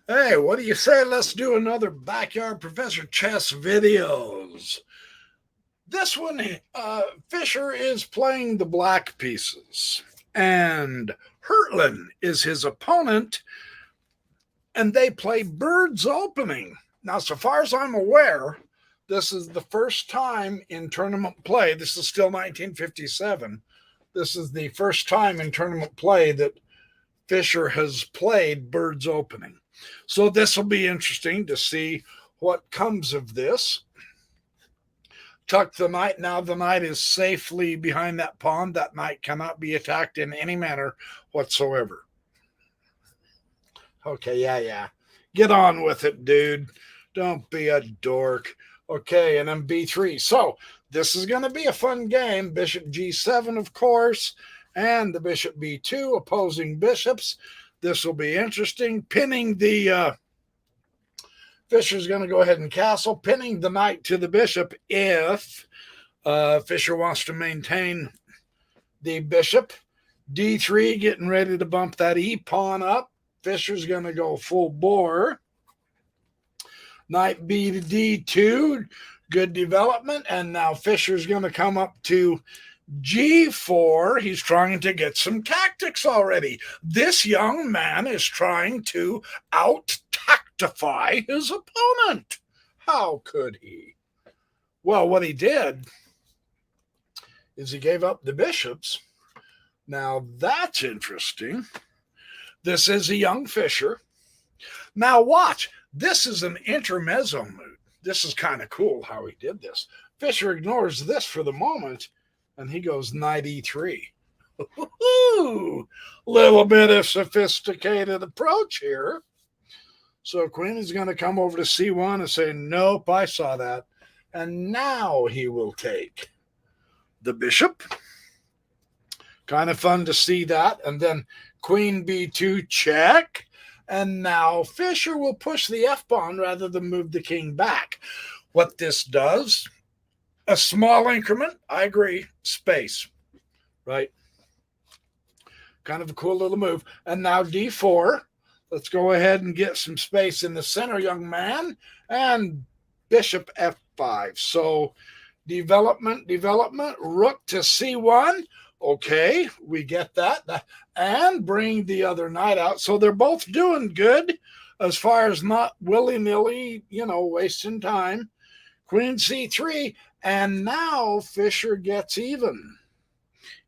Hey, what do you say? Let's do another Backyard Professor Chess videos. This one, Fischer is playing the black pieces, and Hertland is his opponent, and they play Bird's Opening. Now, so far as I'm aware, this is the first time in tournament play. This is still 1957. This is the first time in tournament play that Fischer has played Bird's Opening. So this will be interesting to see what comes of this. Tuck the knight. Now the knight is safely behind that pawn. That knight cannot be attacked in any manner whatsoever. Okay, yeah. Get on with it, dude. Don't be a dork. Okay, and then b3. So this is going to be a fun game. Bishop g7, of course, and the bishop b2, opposing bishops. This will be interesting. Pinning the Fischer's going to go ahead and castle, pinning the knight to the bishop if Fischer wants to maintain the bishop. d3, getting ready to bump that e pawn up. Fischer's going to go full bore. Knight b to d2, good development. And now Fischer's going to come up to g4. He's trying to get some tactics already. This young man is trying to out-tactify his opponent. How could he? Well, what he did is he gave up the bishops. Now, that's interesting. This is a young Fischer. Now, watch. This is an intermezzo move. This is kind of cool how he did this. Fischer ignores this for the moment, and he goes knight e3. Ooh, little bit of sophisticated approach here. So queen is going to come over to c1 and say, nope, I saw that. And now he will take the bishop. Kind of fun to see that. And then queen b2 check. And now Fischer will push the f-pawn rather than move the king back. What this does, a small increment, I agree, space, right? Kind of a cool little move. And now d4. Let's go ahead and get some space in the center, young man. And bishop f5. So development, rook to c1. Okay, we get that. And bring the other knight out. So they're both doing good as far as not willy-nilly, wasting time. Queen c3. And now Fischer gets even.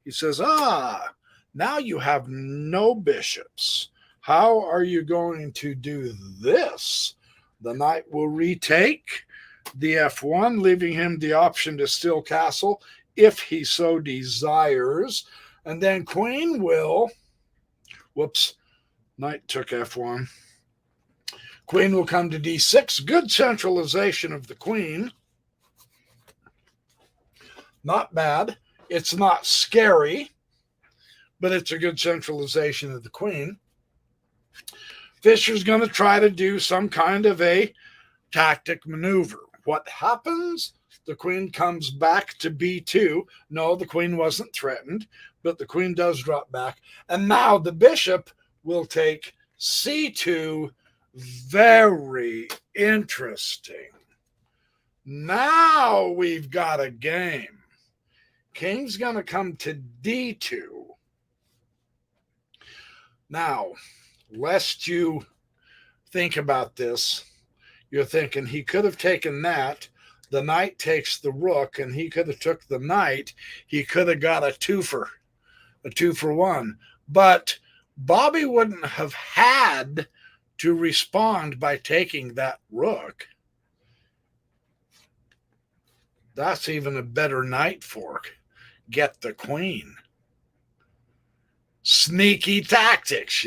He says, now you have no bishops. How are you going to do this? The knight will retake the f1, leaving him the option to still castle if he so desires. And then queen will, knight took f1. Queen will come to d6. Good centralization of the queen. Not bad. It's not scary, but it's a good centralization of the queen. Fischer's going to try to do some kind of a tactic maneuver. What happens? The queen comes back to b2. No, the queen wasn't threatened, but the queen does drop back. And now the bishop will take c2. Very interesting. Now we've got a game. King's going to come to d2. Now, lest you think about this, you're thinking he could have taken that. The knight takes the rook, and he could have took the knight. He could have got a two for one. But Bobby wouldn't have had to respond by taking that rook. That's even a better knight fork. Get the queen. Sneaky tactics,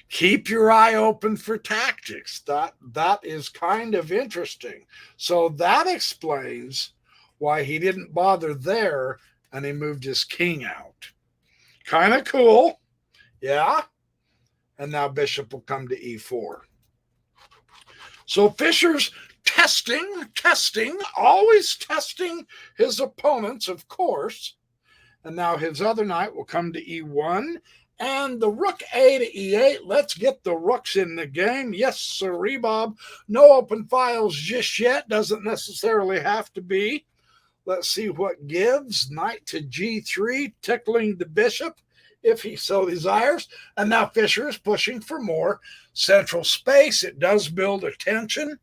Keep your eye open for tactics. That is kind of interesting. So that explains why he didn't bother there and he moved his king out. Kind of cool. Yeah. And now bishop will come to e4. So Fischer's testing, always testing his opponents, of course. And now his other knight will come to e1, And the rook A to E8. Let's get the rooks in the game. Yes, sirree, Bob. No open files just yet. Doesn't necessarily have to be. Let's see what gives. Knight to G3, tickling the bishop if he so desires. And now Fischer is pushing for more central space. It does build a tension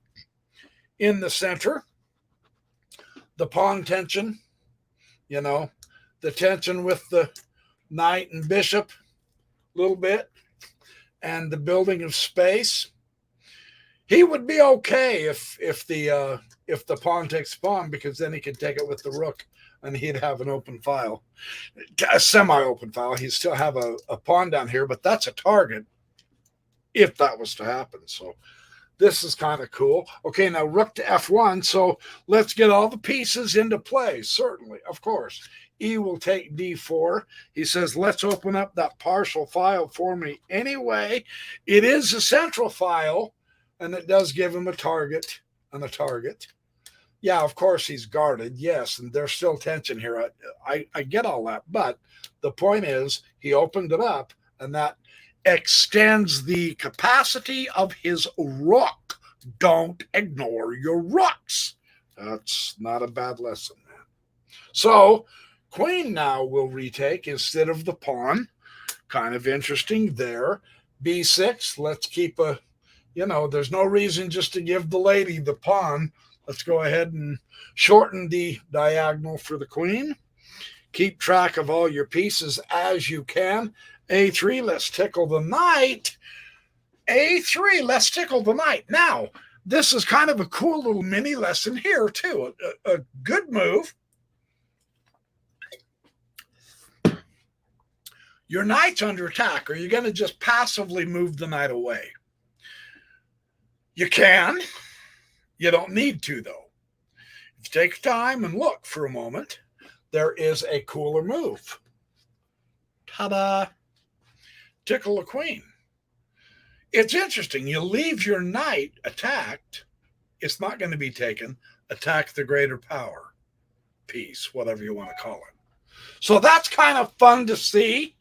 in the center. The pawn tension, you know, the tension with the knight and bishop a little bit, and the building of space. He would be okay if the pawn takes pawn, because then he could take it with the rook and he'd have an open file, a semi-open file. He'd still have a pawn down here, but that's a target if that was to happen. So this is kind of cool. Okay, now rook to F1. So let's get all the pieces into play. Certainly, of course. E will take D4. He says, let's open up that partial file for me anyway. It is a central file, and it does give him a target and a target. Yeah, of course he's guarded, yes, and there's still tension here. I get all that, but the point is he opened it up, and that extends the capacity of his rook. Don't ignore your rooks. That's not a bad lesson, man. So queen now will retake instead of the pawn. Kind of interesting there. B6, let's keep there's no reason just to give the lady the pawn. Let's go ahead and shorten the diagonal for the queen. Keep track of all your pieces as you can. A3, let's tickle the knight. A3, let's tickle the knight. Now, this is kind of a cool little mini lesson here, too. A good move. Your knight's under attack. Are you going to just passively move the knight away? You can. You don't need to, though. If you take time and look for a moment, there is a cooler move. Ta-da! Tickle the queen. It's interesting. You leave your knight attacked. It's not going to be taken. Attack the greater power piece, whatever you want to call it. So that's kind of fun to see.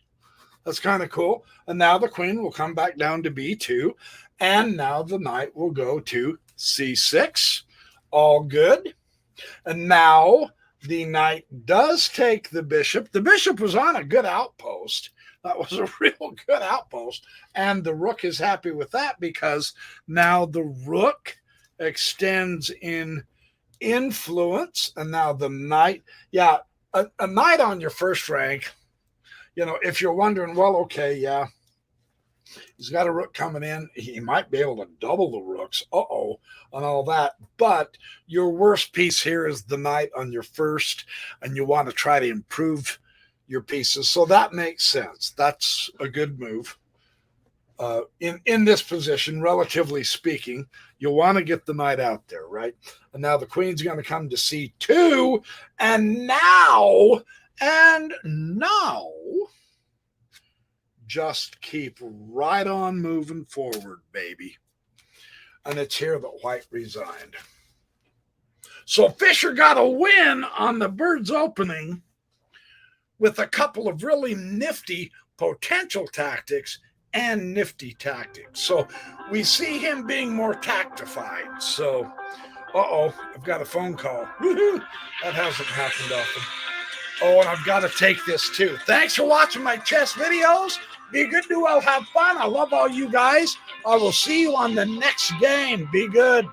That's kind of cool. And now the queen will come back down to B2. And now the knight will go to C6. All good. And now the knight does take the bishop. The bishop was on a good outpost. That was a real good outpost. And the rook is happy with that, because now the rook extends in influence. And now the knight, yeah, a knight on your first rank, if you're wondering, well, okay, yeah, he's got a rook coming in. He might be able to double the rooks, and all that. But your worst piece here is the knight on your first, and you want to try to improve your pieces. So that makes sense. That's a good move. In this position, relatively speaking, you'll want to get the knight out there, right? And now the queen's going to come to C2, and now, just keep right on moving forward, baby. And it's here that white resigned. So Fischer got a win on the bird's opening with a couple of really nifty potential tactics and nifty tactics. So we see him being more tactified. So, I've got a phone call. Woohoo! That hasn't happened often. Oh, and I've got to take this too. Thanks for watching my chess videos. Be good, do well, have fun. I love all you guys. I will see you on the next game. Be good.